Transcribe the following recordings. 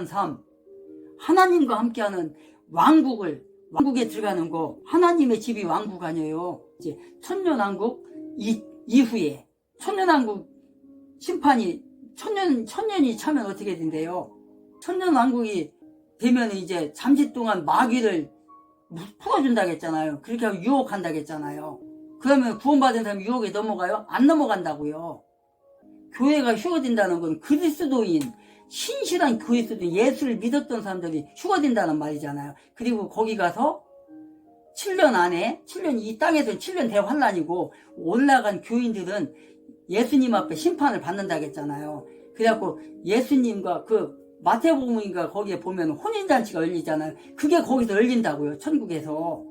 삶, 하나님과 함께하는 왕국에 들어가는 거. 하나님의 집이 왕국 아니에요. 이제 천년왕국 이후에 천년왕국 심판이 천년이 차면 어떻게 된대요? 천년왕국이 되면 이제 잠시 동안 마귀를 풀어준다고 했잖아요. 그렇게 하고 유혹한다고 했잖아요. 그러면 구원받은 사람이 유혹에 넘어가요? 안 넘어간다고요. 교회가 휴거된다는 건 그리스도인, 신실한 그리스도인, 예수를 믿었던 사람들이 휴거된다는 말이잖아요. 그리고 거기 가서 7년 안에, 이 땅에서는 7년 대환란이고 올라간 교인들은 예수님 앞에 심판을 받는다고 했잖아요. 그래갖고 예수님과 마태복음인가 거기에 보면 혼인잔치가 열리잖아요. 그게 거기서 열린다고요. 천국에서.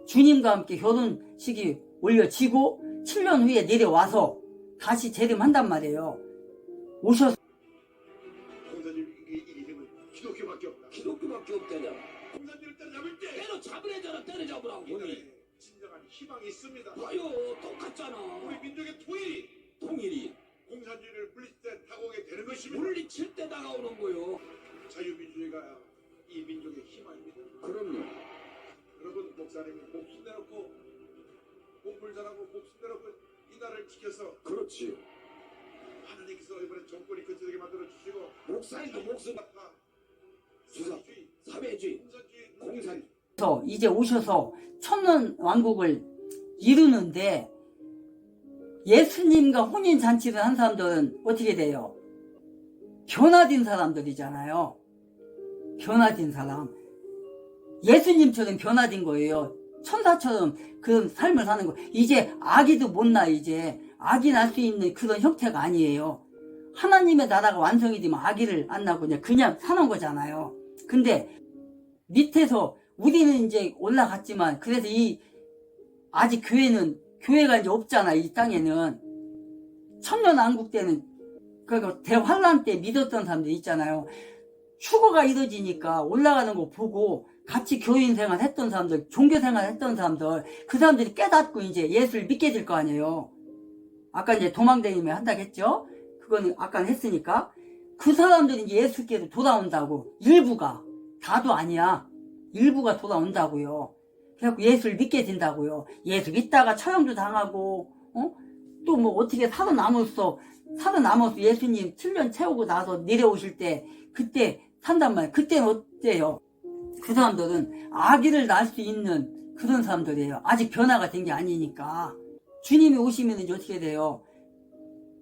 주님과 함께 결혼식이 올려지고 7년 후에 내려와서 다시 재림한단 말이에요. 오셔서. 공사님, 이 이름은 기독교밖에 없다. 기독교밖에 없다냐. 공사님을 따라잡을 때 때려잡으래잖아. 때려잡으라고. 진정한 희망이 있습니다. 봐요. 똑같잖아. 우리 민족의 통일이 공산주의를 물리칠 때 다가오게 되는 것입니다. 물리칠 때 다가오는 거요. 자유민주주의가 이 민족의 희망입니다. 그럼요. 여러분, 목사님이 목숨 내놓고 공부를 잘하고 목숨 내놓고 이 나라를 지켜서 그렇지. 하나님께서 이번에 정권이 거쳐지게 만들어 주시고 목사님도 목숨 수사, 사회주의, 공산. 이제 오셔서 천년왕국을 이루는데 예수님과 혼인잔치를 한 사람들은 어떻게 돼요? 변화된 사람들이잖아요. 변화된 사람. 예수님처럼 변화된 거예요. 천사처럼 그런 삶을 사는 거. 이제 아기도 못 나. 이제 아기 낳을 수 있는 그런 형태가 아니에요. 하나님의 나라가 완성이 되면 아기를 안 낳고 그냥 사는 거잖아요. 근데 밑에서 우리는 이제 올라갔지만 그래서 아직 교회가 이제 없잖아. 이 땅에는. 천년왕국 때는 그러니까 대환란 때 믿었던 사람들 있잖아요. 휴거가 이루어지니까 올라가는 거 보고 같이 교인 생활 했던 사람들, 종교 생활 했던 사람들, 그 사람들이 깨닫고 이제 예수를 믿게 될 거 아니에요. 아까 이제 도망다니며 한다고 했죠? 그거는 아까 했으니까. 그 사람들이 이제 예수께로 돌아온다고. 일부가. 다도 아니야. 일부가 돌아온다고요. 그래갖고 예수를 믿게 된다고요. 예수 믿다가 처형도 당하고, 또 뭐 어떻게 살아남았어 예수님 7년 채우고 나서 내려오실 때, 그때 산단 말이에요. 그때는 어때요? 그 사람들은 아기를 낳을 수 있는 그런 사람들이에요. 아직 변화가 된 게 아니니까. 주님이 오시면 이제 어떻게 돼요?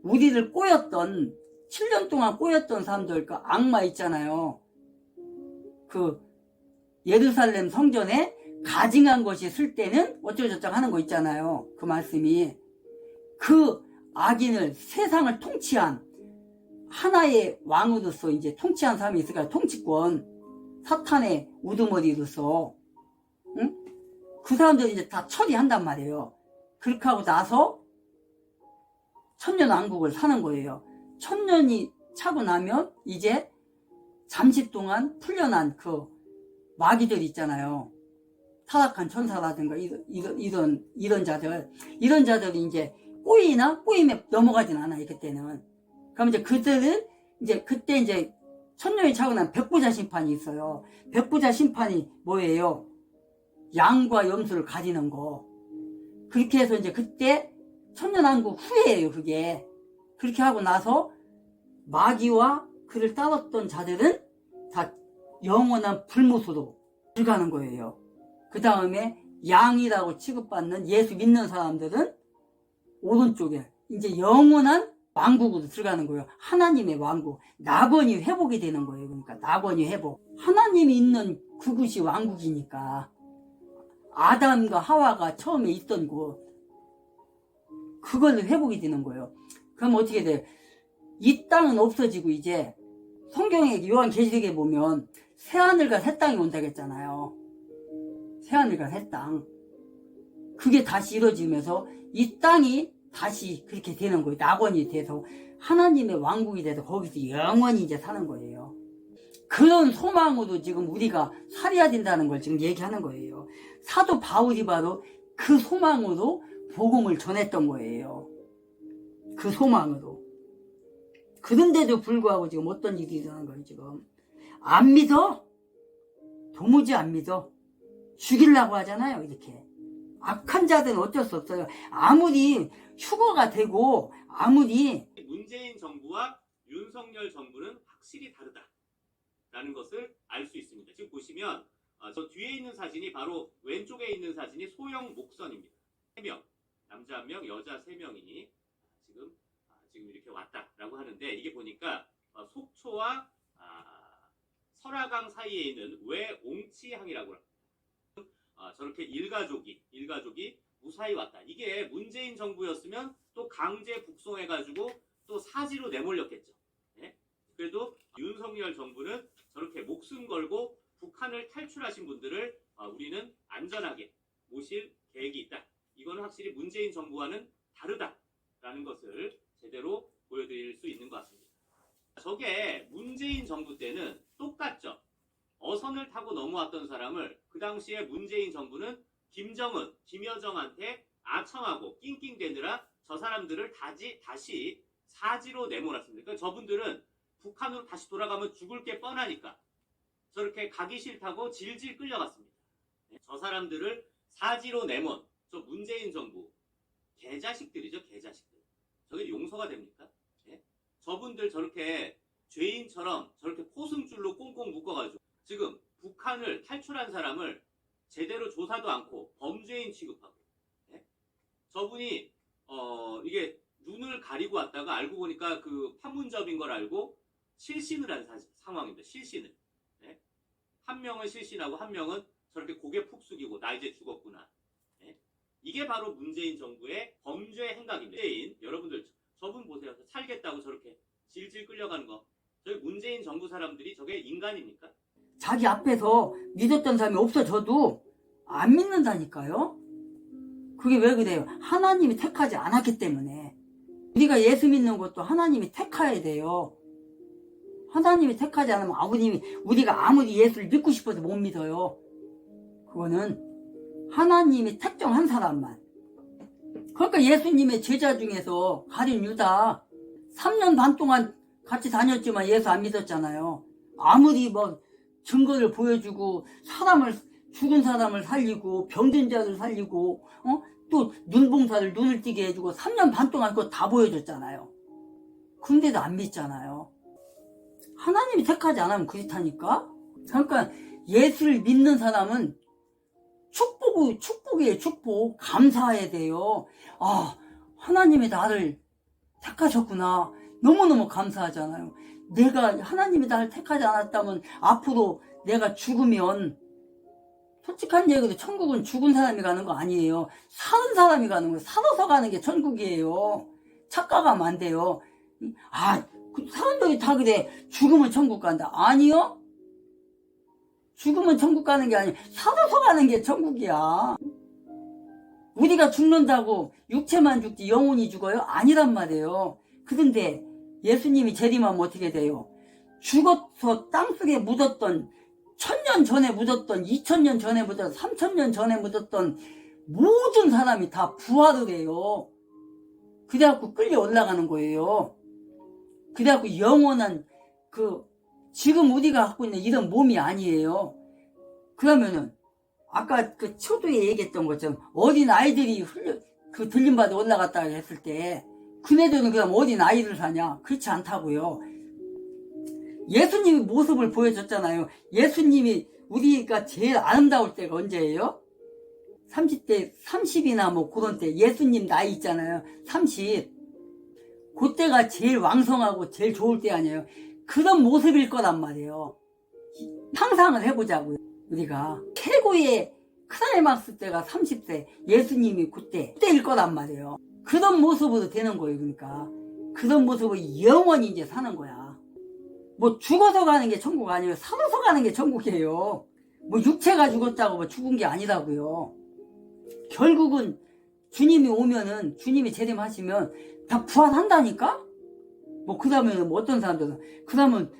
우리를 7년 동안 꼬였던 사람들, 악마 있잖아요. 예루살렘 성전에 가증한 것이 쓸 때는 어쩌고저쩌고 하는 거 있잖아요. 그 말씀이. 그 악인을, 세상을 통치한 하나의 왕으로서 이제 통치한 사람이 있을까요? 통치권. 사탄의 우두머리로서. 응? 그 사람들이 이제 다 처리한단 말이에요. 그렇게 하고 나서 천년왕국을 사는 거예요. 천년이 차고 나면 이제 잠시 동안 풀려난 마귀들 있잖아요. 타락한 천사라든가 이런 자들이 이제 꼬임에 넘어가진 않아요. 그때는. 그럼 이제 그때 이제 천년이 차고 나면 백부자 심판이 있어요. 백부자 심판이 뭐예요? 양과 염소를 가지는 거. 그렇게 해서 이제 그때 천년왕국 후에예요. 그게. 그렇게 하고 나서 마귀와 그를 따랐던 자들은 다 영원한 불못으로 들어가는 거예요. 그 다음에 양이라고 취급받는 예수 믿는 사람들은 오른쪽에 이제 영원한 왕국으로 들어가는 거예요. 하나님의 왕국. 낙원이 회복이 되는 거예요. 그러니까 낙원이 회복. 하나님이 있는 그곳이 왕국이니까. 아담과 하와가 처음에 있던 곳. 그걸로 회복이 되는 거예요. 그럼 어떻게 돼요? 이 땅은 없어지고 이제 성경에 요한계시록에 보면 새하늘과 새 땅이 온다고 했잖아요. 새하늘과 새 땅. 그게 다시 이루어지면서 이 땅이 다시 그렇게 되는 거예요. 낙원이 돼서 하나님의 왕국이 돼서 거기서 영원히 이제 사는 거예요. 그런 소망으로 지금 우리가 살아야 된다는 걸 지금 얘기하는 거예요. 사도 바울이 바로 그 소망으로 복음을 전했던 거예요. 그 소망으로. 그런데도 불구하고 지금 어떤 일이 일어나는 거예요, 지금. 안 믿어? 도무지 안 믿어. 죽이려고 하잖아요, 이렇게. 악한 자들은 어쩔 수 없어요. 아무리 휴거가 되고, 아무리. 문재인 정부와 윤석열 정부는 확실히 다르다라는 것을 알 수 있습니다. 지금 보시면 저 뒤에 있는 사진이 바로 왼쪽에 있는 사진이 소형 목선입니다. 3명, 남자 1명, 여자 3명이 지금 이렇게 왔다라고 하는데, 이게 보니까 속초와 설화강 사이에 있는 외옹치항이라고 합니다. 저렇게 일가족이 무사히 왔다. 이게 문재인 정부였으면 또 강제 북송해가지고 또 사지로 내몰렸겠죠. 예? 그래도 윤석열 정부는 저렇게 목숨 걸고 북한을 탈출하신 분들을 우리는 안전하게 모실 계획이 있다. 이거는 확실히 문재인 정부와는 다르다라는 것을 제대로 보여드릴 수 있는 것 같습니다. 저게 문재인 정부 때는 똑같죠. 어선을 타고 넘어왔던 사람을 그 당시에 문재인 정부는 김정은, 김여정한테 아청하고 낑낑대느라 저 사람들을 다시 사지로 내몰았습니다. 그러니까 저분들은 북한으로 다시 돌아가면 죽을 게 뻔하니까 저렇게 가기 싫다고 질질 끌려갔습니다. 저 사람들을 사지로 내몬 저 문재인 정부 개자식들이죠, 개자식들. 저게 용서가 됩니까? 예? 저분들 저렇게 죄인처럼 저렇게 포승줄로 꽁꽁 묶어가지고 지금 북한을 탈출한 사람을 제대로 조사도 않고 범죄인 취급하고, 예? 저분이 이게 눈을 가리고 왔다가 알고 보니까 그 판문점인 걸 알고 실신을 한 상황입니다. 실신을. 예? 한 명은 실신하고 한 명은 저렇게 고개 푹 숙이고 나 이제 죽었구나. 예? 이게 바로 문재인 정부의 범죄 행각입니다. 문재인, 여러분들 저분 보세요. 살겠다고 저렇게 질질 끌려가는 거. 저희 문재인 정부 사람들이 저게 인간입니까? 자기 앞에서 믿었던 사람이 없어져도 안 믿는다니까요. 그게 왜 그래요? 하나님이 택하지 않았기 때문에. 우리가 예수 믿는 것도 하나님이 택해야 돼요. 하나님이 택하지 않으면 아버님이, 우리가 아무리 예수를 믿고 싶어도 못 믿어요. 그거는 하나님이 택정한 사람만. 그러니까 예수님의 제자 중에서 가룟 유다 3년 반 동안 같이 다녔지만 예수 안 믿었잖아요. 아무리 뭐 증거를 보여주고 죽은 사람을 살리고 병든 자를 살리고 또 눈봉사를 눈을 띄게 해주고 3년 반 동안 그거 다 보여줬잖아요. 근데도 안 믿잖아요. 하나님이 택하지 않으면 그렇다니까. 그러니까 예수를 믿는 사람은 축복이에요. 축복. 감사해야 돼요. 아, 하나님이 나를 택하셨구나. 너무너무 감사하잖아요. 하나님이 나를 택하지 않았다면 앞으로 내가 죽으면, 솔직한 얘기로 천국은 죽은 사람이 가는 거 아니에요. 사는 사람이 가는 거예요. 살아서 가는 게 천국이에요. 착각하면 안 돼요. 사람들이 다 그래. 죽으면 천국 간다. 아니요. 죽으면 천국 가는 게 아니에요. 살아서 가는 게 천국이야. 우리가 죽는다고 육체만 죽지 영혼이 죽어요? 아니란 말이에요. 그런데 예수님이 재림하면 어떻게 돼요? 죽어서 땅속에 묻었던, 1000년 전에 묻었던, 2000년 전에 묻었던, 3000년 전에 묻었던 모든 사람이 다 부활을 해요. 그래갖고 끌려 올라가는 거예요. 그래갖고 영원한 지금 우리가 갖고 있는 이런 몸이 아니에요. 그러면은 아까 그 초두에 얘기했던 것처럼 어린 아이들이 들림받아 올라갔다 했을 때 그네들은 그럼 어린 아이를 사냐? 그렇지 않다고요. 예수님이 모습을 보여줬잖아요. 예수님이 우리가 제일 아름다울 때가 언제예요? 30대, 30이나 뭐 그런 때 예수님 나이 있잖아요. 30. 그때가 제일 왕성하고 제일 좋을 때 아니에요. 그런 모습일 거란 말이에요. 상상을 해보자고요. 우리가 최고의 클라이막스 때가 30세, 예수님이 그때일 거란 말이에요. 그런 모습으로 되는 거예요. 그러니까 그런 모습으로 영원히 이제 사는 거야. 뭐 죽어서 가는 게 천국 아니에요. 살아서 가는 게 천국이에요. 뭐 육체가 죽었다고 뭐 죽은 게 아니라고요. 결국은 주님이 오면은, 주님이 재림하시면 다 부활한다니까? 뭐 그러면 뭐 어떤 사람들은, 그러면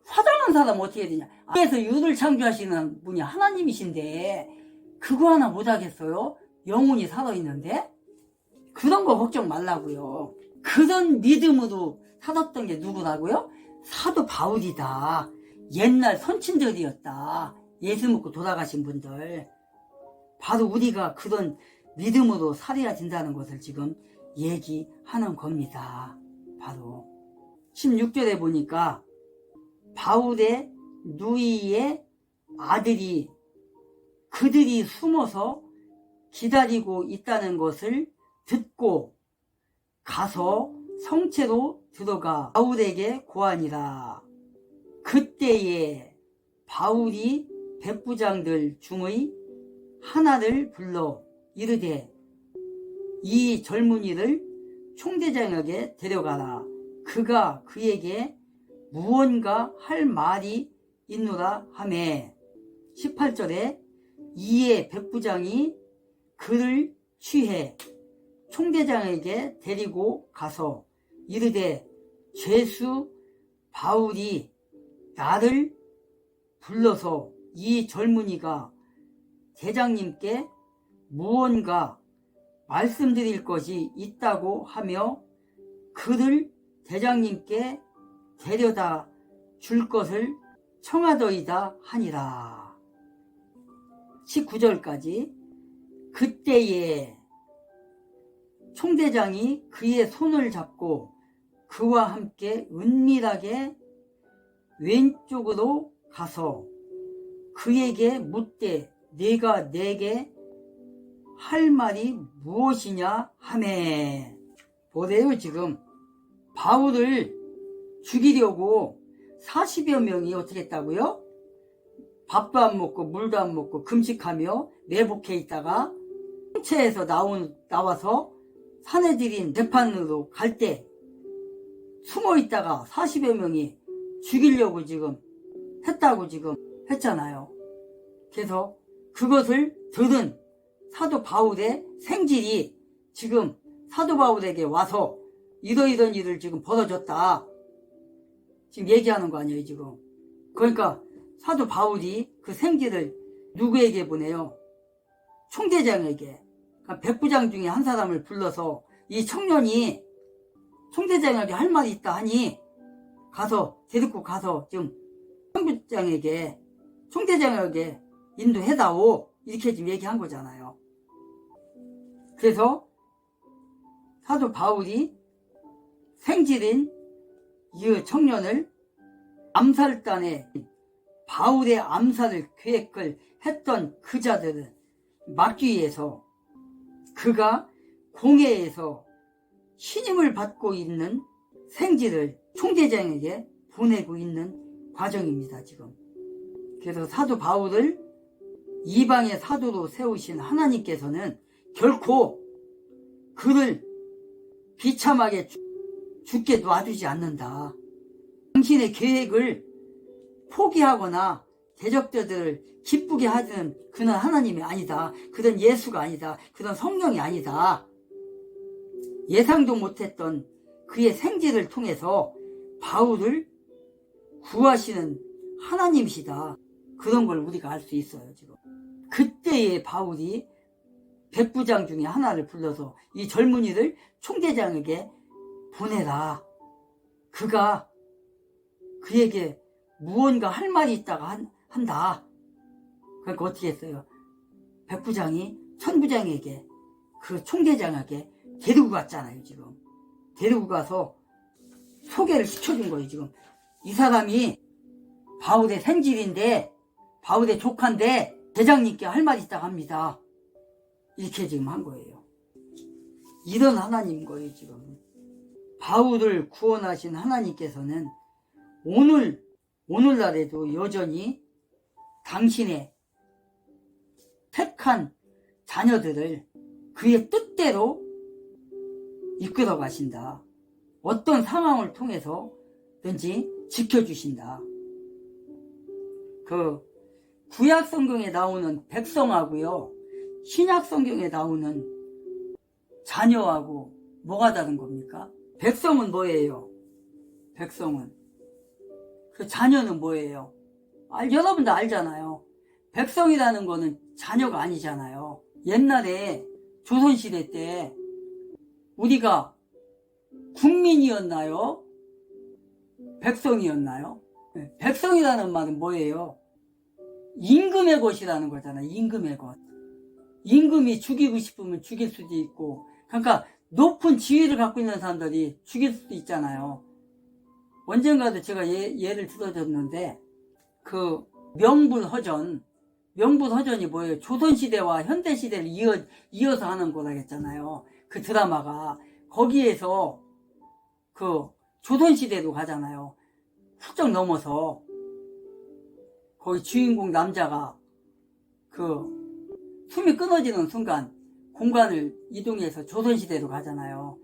화장한 사람은 어떻게 되냐? 그래서 유를 창조하시는 분이 하나님이신데 그거 하나 못하겠어요? 영혼이 살아있는데? 그런 거 걱정 말라고요. 그런 믿음으로 찾았던 게 누구라고요? 사도 바울이다. 옛날 선친들이었다. 예수 믿고 돌아가신 분들. 바로 우리가 그런 믿음으로 살아야 된다는 것을 지금 얘기하는 겁니다. 바로 16절에 보니까 바울의 누이의 아들이 그들이 숨어서 기다리고 있다는 것을 듣고 가서 성체로 들어가 바울에게 고하니라. 그때에 바울이 백부장들 중의 하나를 불러 이르되 이 젊은이를 총대장에게 데려가라. 그가 그에게 무언가 할 말이 있노라 하매 18절에 이에 백부장이 그를 취해 총대장에게 데리고 가서 이르되 죄수 바울이 나를 불러서 이 젊은이가 대장님께 무언가 말씀드릴 것이 있다고 하며 그를 대장님께 데려다 줄 것을 청하더이다 하니라. 19절까지 그때에 총대장이 그의 손을 잡고 그와 함께 은밀하게 왼쪽으로 가서 그에게 묻되 네가 내게 할 말이 무엇이냐 하매 보세요. 지금 바울을 죽이려고 40여 명이 어떻게 했다고요? 밥도 안 먹고 물도 안 먹고 금식하며 매복해 있다가 홍채에서 나와서 사내들인 재판으로 갈 때 숨어 있다가 40여 명이 죽이려고 지금 했다고 지금 했잖아요. 그래서 그것을 들은 사도 바울의 생질이 지금 사도 바울에게 와서 이러이런 일을 지금 벌어졌다. 지금 얘기하는 거 아니에요, 지금. 그러니까 사도 바울이 그 생질을 누구에게 보내요? 총대장에게. 그러니까 백부장 중에 한 사람을 불러서 이 청년이 총대장에게 할 말이 있다 하니 가서 데리고 가서 지금 총부장에게 총대장에게 인도해다오 이렇게 지금 얘기한 거잖아요. 그래서 사도 바울이 생질인 이 청년을 암살단에 바울의 암살을 계획을 했던 그 자들을 막기 위해서 그가 공회에서 신임을 받고 있는 생질을 총대장에게 보내고 있는 과정입니다. 지금. 그래서 사도 바울을 이방의 사도로 세우신 하나님께서는 결코 그를 비참하게 죽게 놔두지 않는다. 당신의 계획을 포기하거나 대적자들을 기쁘게 하는 그는 하나님이 아니다. 그는 예수가 아니다. 그는 성령이 아니다. 예상도 못했던 그의 생질을 통해서 바울을 구하시는 하나님이시다. 그런 걸 우리가 알 수 있어요. 지금. 그때의 바울이 백부장 중에 하나를 불러서 이 젊은이를 총대장에게 보내라. 그가 그에게 무언가 할 말이 있다가 한다. 그러니까 어떻게 했어요? 백부장이 천부장에게 그 총대장에게 데리고 갔잖아요. 지금 데리고 가서 소개를 시켜준 거예요. 지금 이 사람이 바울의 생질인데 바울의 조카인데 대장님께 할 말이 있다고 합니다. 이렇게 지금 한 거예요. 이런 하나님인 거예요. 지금 바울을 구원하신 하나님께서는 오늘날에도 여전히 당신의 택한 자녀들을 그의 뜻대로 이끌어 가신다. 어떤 상황을 통해서든지 지켜주신다. 그 구약 성경에 나오는 백성하고요, 신약 성경에 나오는 자녀하고 뭐가 다른 겁니까? 백성은 뭐예요? 백성은 그 자녀는 뭐예요? 여러분도 알잖아요. 백성이라는 거는 자녀가 아니잖아요. 옛날에 조선시대 때 우리가 국민이었나요? 백성이었나요? 네. 백성이라는 말은 뭐예요? 임금의 것이라는 거잖아요. 임금의 것. 임금이 죽이고 싶으면 죽일 수도 있고, 그러니까 높은 지위를 갖고 있는 사람들이 죽일 수도 있잖아요. 언젠가도 제가 예를 들어줬는데, 그 명불허전이 뭐예요? 조선시대와 현대시대를 이어서 하는 거라겠잖아요. 그 드라마가. 거기에서 그 조선시대로 가잖아요. 훌쩍 넘어서. 거기 주인공 남자가 그 숨이 끊어지는 순간 공간을 이동해서 조선시대로 가잖아요.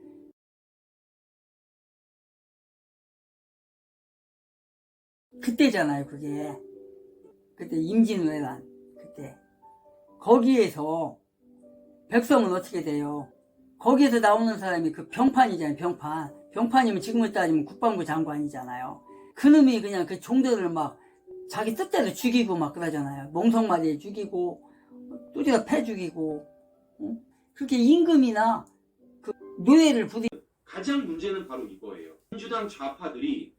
그때잖아요, 그게. 그때 임진왜란, 그때. 거기에서 백성은 어떻게 돼요? 거기에서 나오는 사람이 그 병판이잖아요, 병판. 병판이면 지금을 따지면 국방부 장관이잖아요. 그놈이 그냥 그 종들을 막 자기 뜻대로 죽이고 막 그러잖아요. 몽성마리에 죽이고, 뚜디가 패 죽이고, 응? 그렇게 임금이나 그 노예를 가장 문제는 바로 이거예요. 민주당 좌파들이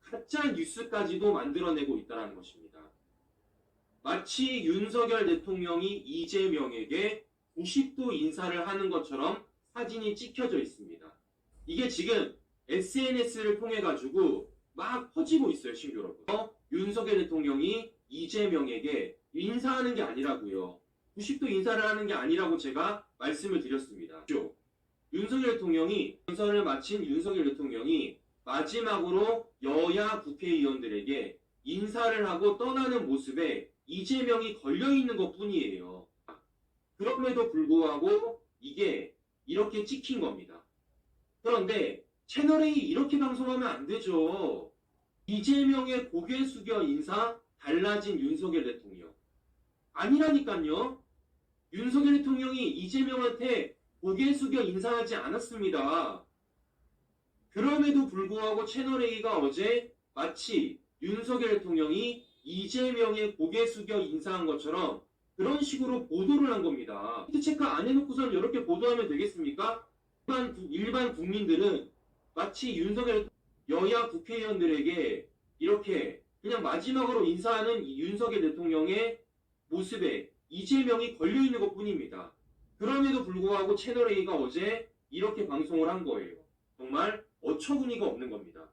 가짜 뉴스까지도 만들어내고 있다는 것입니다. 마치 윤석열 대통령이 이재명에게 90도 인사를 하는 것처럼 사진이 찍혀져 있습니다. 이게 지금 SNS를 통해 가지고 막 퍼지고 있어요, 신규 여러분. 윤석열 대통령이 이재명에게 인사하는 게 아니라고요. 90도 인사를 하는 게 아니라고 제가 말씀을 드렸습니다. 윤석열 대통령이 연설을 마친 윤석열 대통령이 마지막으로 여야 국회의원들에게 인사를 하고 떠나는 모습에 이재명이 걸려있는 것 뿐이에요. 그럼에도 불구하고 이게 이렇게 찍힌 겁니다. 그런데 채널A 이렇게 방송하면 안 되죠. 이재명의 고개 숙여 인사 달라진 윤석열 대통령. 아니라니까요. 윤석열 대통령이 이재명한테 고개 숙여 인사하지 않았습니다. 그럼에도 불구하고 채널A가 어제 마치 윤석열 대통령이 이재명의 고개 숙여 인사한 것처럼 그런 식으로 보도를 한 겁니다. 팩트체크 안 해놓고선 이렇게 보도하면 되겠습니까? 일반 국민들은 마치 윤석열 여야 국회의원들에게 이렇게 그냥 마지막으로 인사하는 윤석열 대통령의 모습에 이재명이 걸려있는 것 뿐입니다. 그럼에도 불구하고 채널A가 어제 이렇게 방송을 한 거예요. 정말 어처구니가 없는 겁니다.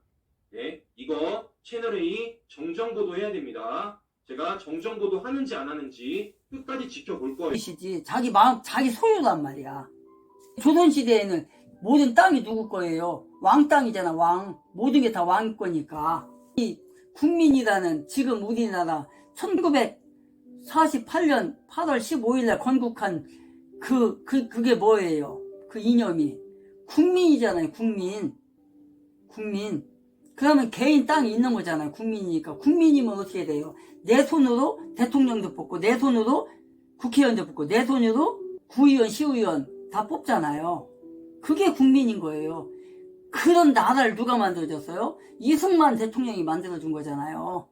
네, 이거 채널A 정정보도 해야 됩니다. 제가 정정보도 하는지 안 하는지 끝까지 지켜볼 거예요. 자기 마음, 자기 소유란 말이야. 조선시대에는 모든 땅이 누구 거예요? 왕 땅이잖아, 왕. 모든 게 다 왕 거니까. 이 국민이라는 지금 우리나라 1948년 8월 15일날 건국한 그게 뭐예요? 그 이념이. 국민이잖아요, 국민. 그러면 개인 땅이 있는 거잖아요, 국민이니까. 국민이면 어떻게 돼요? 내 손으로 대통령도 뽑고, 내 손으로 국회의원도 뽑고, 내 손으로 구의원, 시의원 다 뽑잖아요. 그게 국민인 거예요. 그런 나라를 누가 만들어줬어요? 이승만 대통령이 만들어준 거잖아요.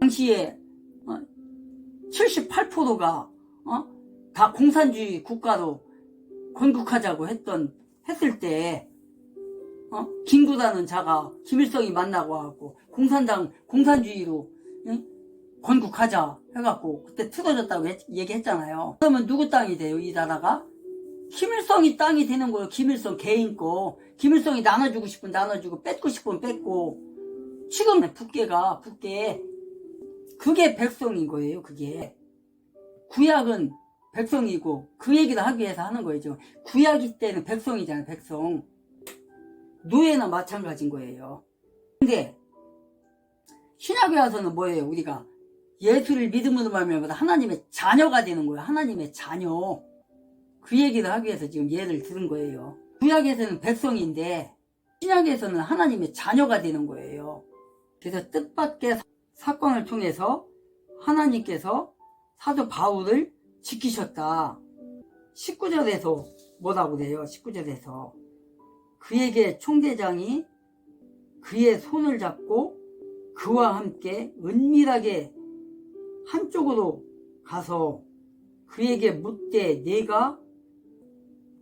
당시에 78%가 다 공산주의 국가로 건국하자고 했을 때 김구라는 자가 김일성이 만나고 와갖고 공산주의로 건국하자 해갖고 그때 틀어졌다고 얘기했잖아요. 그러면 누구 땅이 돼요, 이 나라가? 김일성이 땅이 되는 거예요. 김일성 개인 거. 김일성이 나눠주고 싶으면 나눠주고 뺏고 싶으면 뺏고. 지금 북계 그게 백성인 거예요. 그게 구약은 백성이고 그 얘기를 하기 위해서 하는 거예요. 구약이 때는 백성이잖아요. 백성. 노예나 마찬가지인 거예요. 근데 신약에 와서는 뭐예요? 우리가 예수를 믿음으로 말미암아 하나님의 자녀가 되는 거예요. 하나님의 자녀. 그 얘기를 하기 위해서 지금 예를 들은 거예요. 구약에서는 백성인데 신약에서는 하나님의 자녀가 되는 거예요. 그래서 뜻밖의 사건을 통해서 하나님께서 사도 바울을 지키셨다. 19절에서 뭐라고 그래요? 19절에서 그에게 총대장이 그의 손을 잡고 그와 함께 은밀하게 한쪽으로 가서 그에게 묻되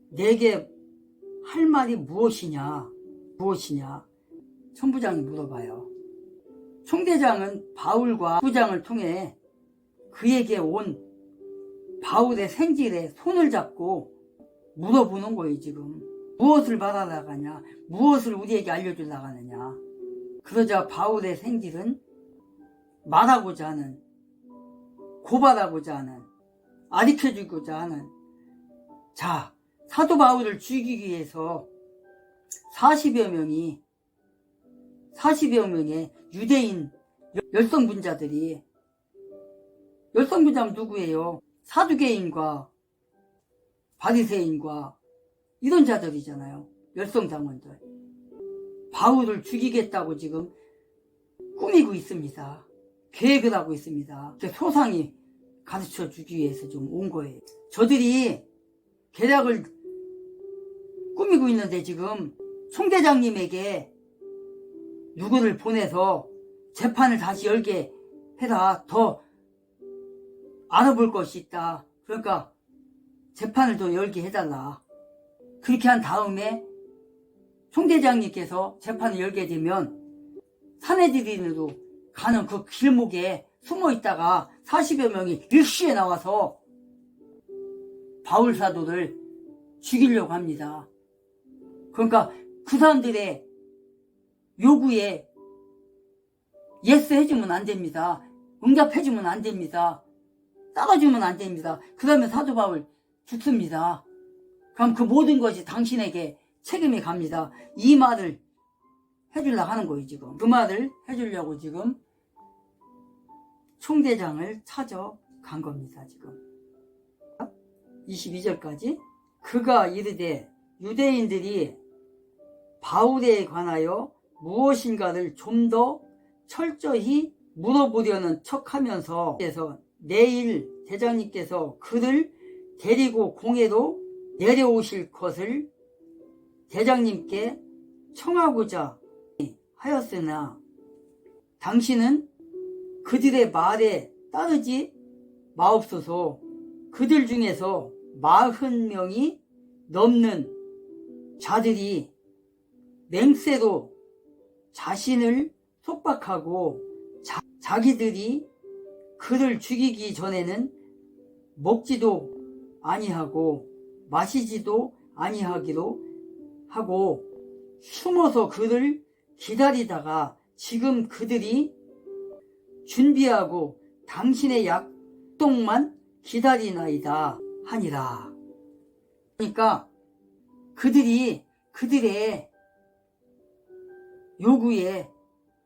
내게 할 말이 무엇이냐? 천부장이 물어봐요. 총대장은 바울과 부장을 통해 그에게 온 바울의 생질에 손을 잡고 물어보는 거예요. 지금 무엇을 말하다가냐, 무엇을 우리에게 알려주려고 하느냐. 그러자 바울의 생질은 말하고자 하는, 고발하고자 하는, 아리켜주고자 하는, 자, 사도 바울을 죽이기 위해서 40여 명의 유대인 열성분자들이, 열성분자면 누구예요? 사두개인과 바리새인과 이런 자들이잖아요. 열성장원들. 바울을 죽이겠다고 지금 꾸미고 있습니다. 계획을 하고 있습니다. 소상히 가르쳐 주기 위해서 좀 온 거예요. 저들이 계략을 꾸미고 있는데 지금 총대장님에게 누구를 보내서 재판을 다시 열게 해라. 더 알아볼 것이 있다. 그러니까 재판을 더 열게 해달라. 그렇게 한 다음에 총대장님께서 재판을 열게 되면 사내들인으로 가는 그 길목에 숨어 있다가 40여 명이 일시에 나와서 바울 사도를 죽이려고 합니다. 그러니까 그 사람들의 요구에 예스 해주면 안 됩니다. 응답해주면 안 됩니다. 따라주면 안 됩니다. 그러면 사도 바울 죽습니다. 그럼 그 모든 것이 당신에게 책임이 갑니다. 이 말을 해주려고 하는 거예요. 지금 그 말을 해주려고 지금 총대장을 찾아간 겁니다. 지금 22절까지 그가 이르되 유대인들이 바울에 관하여 무엇인가를 좀 더 철저히 물어보려는 척하면서 내일 대장님께서 그를 데리고 공회로 내려오실 것을 대장님께 청하고자 하였으나 당신은 그들의 말에 따르지 마옵소서. 그들 중에서 40명이 넘는 자들이 맹세로 자신을 속박하고 자기들이 그를 죽이기 전에는 먹지도 아니하고 마시지도 아니하기로 하고 숨어서 그를 기다리다가 지금 그들이 준비하고 당신의 약속만 기다리나이다 하니라. 그러니까 그들의 요구에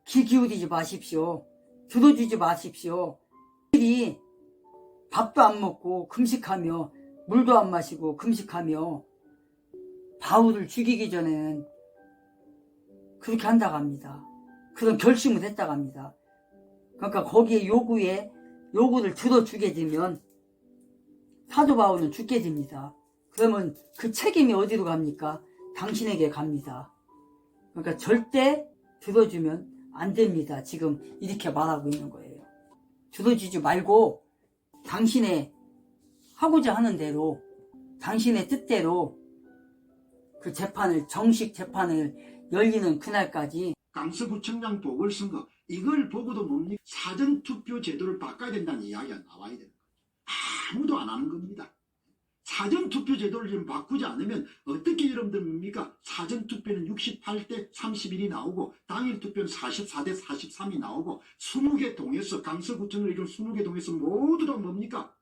귀 기울이지 마십시오. 들어주지 마십시오. 그들이 밥도 안 먹고 금식하며 물도 안 마시고 금식하며 바울을 죽이기 전에는 그렇게 한다고 합니다. 그런 결심을 했다고 합니다. 그러니까 거기에 요구를 들어주게 되면 사도 바울은 죽게 됩니다. 그러면 그 책임이 어디로 갑니까? 당신에게 갑니다. 그러니까 절대 들어주면 안 됩니다. 지금 이렇게 말하고 있는 거예요. 들어주지 말고 당신의 하고자 하는 대로 당신의 뜻대로 그 재판을 정식 재판을 열리는 그날까지 강서구청장 보궐선거 이걸 보고도 뭡니까? 사전투표 제도를 바꿔야 된다는 이야기가 나와야 되는 거예요. 아무도 안 하는 겁니다. 사전투표 제도를 지금 바꾸지 않으면 어떻게 여러분들 뭡니까? 사전투표는 68대 31이 나오고 당일투표는 44대 43이 나오고 20개 동에서 강서구청을 이룬 20개 동에서 모두 다 뭡니까?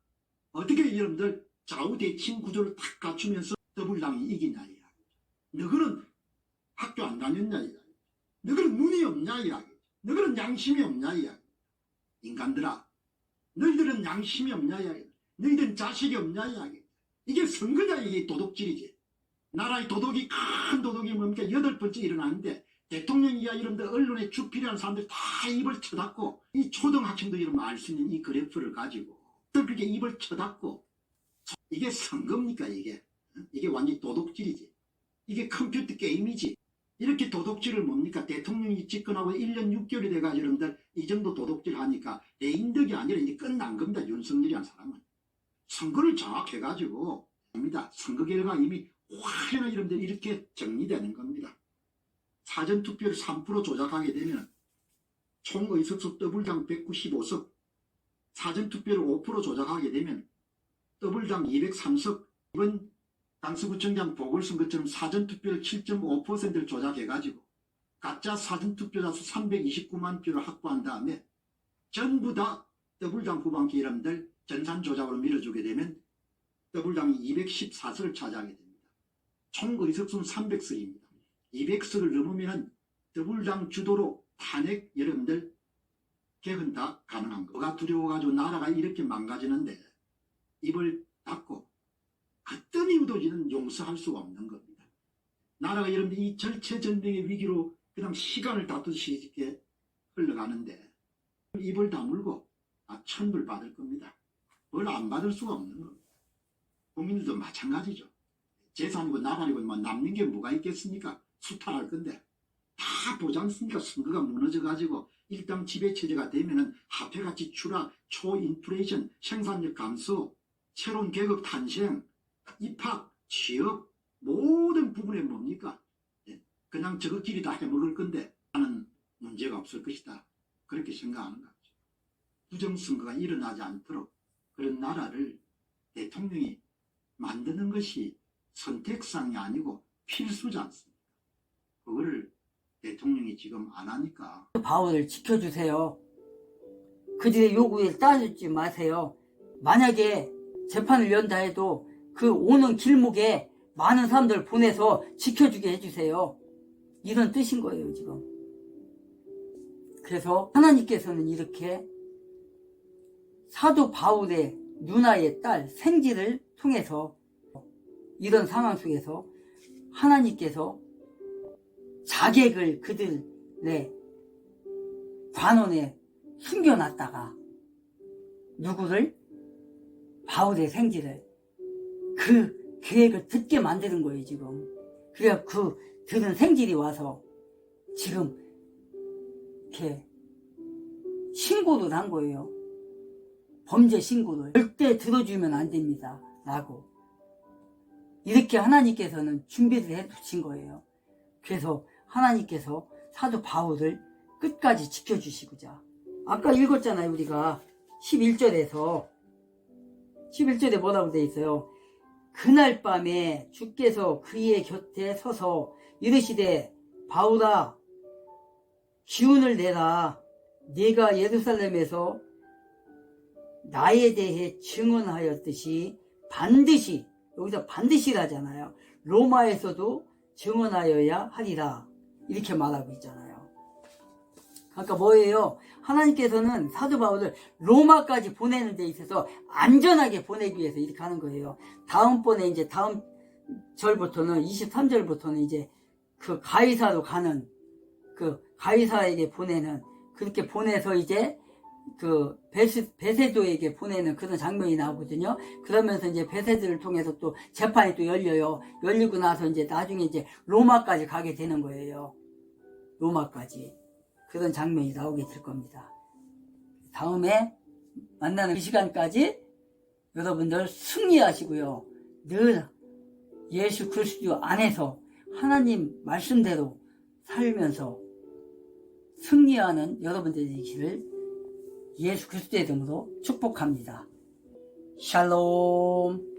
어떻게 여러분들 좌우대칭 구조를 딱 갖추면서 더불당이 이기냐 이야기. 너희는 학교 안 다녔냐 이야기. 너희는 눈이 없냐 이야기. 너희는 양심이 없냐 이야기. 인간들아, 너희들은 양심이 없냐 이야기. 너희들은 자식이 없냐 이야기. 이게 선거냐 이게 도덕질이지. 나라의 도덕이 큰 도덕이 뭡니까? 8번째 일어나는데 대통령이야 이런데 언론에 주필요한 사람들 다 입을 쳐닫고 이 초등학생도 이러면 알 수 있는 이 그래프를 가지고 그렇게 입을 쳐닫고 이게 선거입니까 이게? 이게 완전히 도덕질이지. 이게 컴퓨터 게임이지. 이렇게 도덕질을 뭡니까? 대통령이 집권하고 1년 6개월이 돼가지고 여러분들 이 정도 도덕질 하니까 레인덕이 아니라 이제 끝난 겁니다. 윤석열이란 사람은. 선거를 장악해가지고 입니다. 선거 결과 이미 화려한 이름들이 이렇게 정리되는 겁니다. 사전투표를 3% 조작하게 되면 총의석수 더블당 195석, 사전투표를 5% 조작하게 되면 더블당 203석, 이번 강서구청장 보궐선거처럼 사전투표를 7.5%를 조작해가지고 가짜 사전투표자 수 329만 표를 확보한 다음에 전부 다 더블당 후반기 이름들 전산 조작으로 밀어주게 되면 더블당이 214석을 차지하게 됩니다. 총 의석수는 300석입니다. 200석을 넘으면 더블당 주도로 탄핵 여러분들 개헌 다 가능한 거. 뭐가 두려워가지고 나라가 이렇게 망가지는데 입을 닫고 어떤 이유도지는 용서할 수가 없는 겁니다. 나라가 여러분들 이 절체절명의 위기로 그냥 시간을 다투듯이 이렇게 흘러가는데 입을 다물고 천불 받을 겁니다. 뭘 안 받을 수가 없는 겁니다. 국민들도 마찬가지죠. 재산이고 나발이고 뭐 남는 게 뭐가 있겠습니까? 수탈할 건데 다 보지 않습니까? 선거가 무너져가지고 일당 지배체제가 되면은 화폐가치 추락, 초인플레이션, 생산력 감소, 새로운 계급 탄생, 입학, 취업 모든 부분에 뭡니까? 그냥 저것끼리 다 해먹을 건데 하는 문제가 없을 것이다. 그렇게 생각하는 거죠. 부정선거가 일어나지 않도록 그런 나라를 대통령이 만드는 것이 선택상이 아니고 필수지 않습니까? 그거를 대통령이 지금 안 하니까. 바울을 지켜주세요. 그들의 요구에 따르지 마세요. 만약에 재판을 연다 해도 그 오는 길목에 많은 사람들 보내서 지켜주게 해주세요. 이런 뜻인 거예요, 지금. 그래서 하나님께서는 이렇게 사도 바울의 누나의 딸 생지를 통해서 이런 상황 속에서 하나님께서 자객을 그들의 관원에 숨겨놨다가 누구를? 바울의 생지를 그 계획을 듣게 만드는 거예요, 지금. 그래야 그 들은 생질이 와서 지금 이렇게 신고를 한 거예요. 범죄 신고를. 절대 들어주면 안 됩니다. 라고. 이렇게 하나님께서는 준비를 해 두신 거예요. 그래서 하나님께서 사도 바울을 끝까지 지켜주시고자. 아까 읽었잖아요, 우리가. 11절에 뭐라고 돼 있어요? 그날 밤에 주께서 그의 곁에 서서 이르시되 바울아 기운을 내라. 네가 예루살렘에서 나에 대해 증언하였듯이 반드시, 여기서 반드시라잖아요. 로마에서도 증언하여야 하리라. 이렇게 말하고 있잖아요. 그러니까 뭐예요? 하나님께서는 사도 바울을 로마까지 보내는 데 있어서 안전하게 보내기 위해서 이렇게 하는 거예요. 다음번에 이제 다음 절부터는 23절부터는 이제 그 가이사로 가는 그 가이사에게 보내는 그렇게 보내서 이제 그 베세도에게 보내는 그런 장면이 나오거든요. 그러면서 이제 베세도를 통해서 또 재판이 또 열려요. 열리고 나서 이제 나중에 이제 로마까지 가게 되는 거예요. 로마까지. 그런 장면이 나오게 될 겁니다. 다음에 만나는 그 시간까지 여러분들 승리하시고요. 늘 예수 그리스도 안에서 하나님 말씀대로 살면서 승리하는 여러분들이 되시기를 예수 그리스도의 이름으로 축복합니다. 샬롬.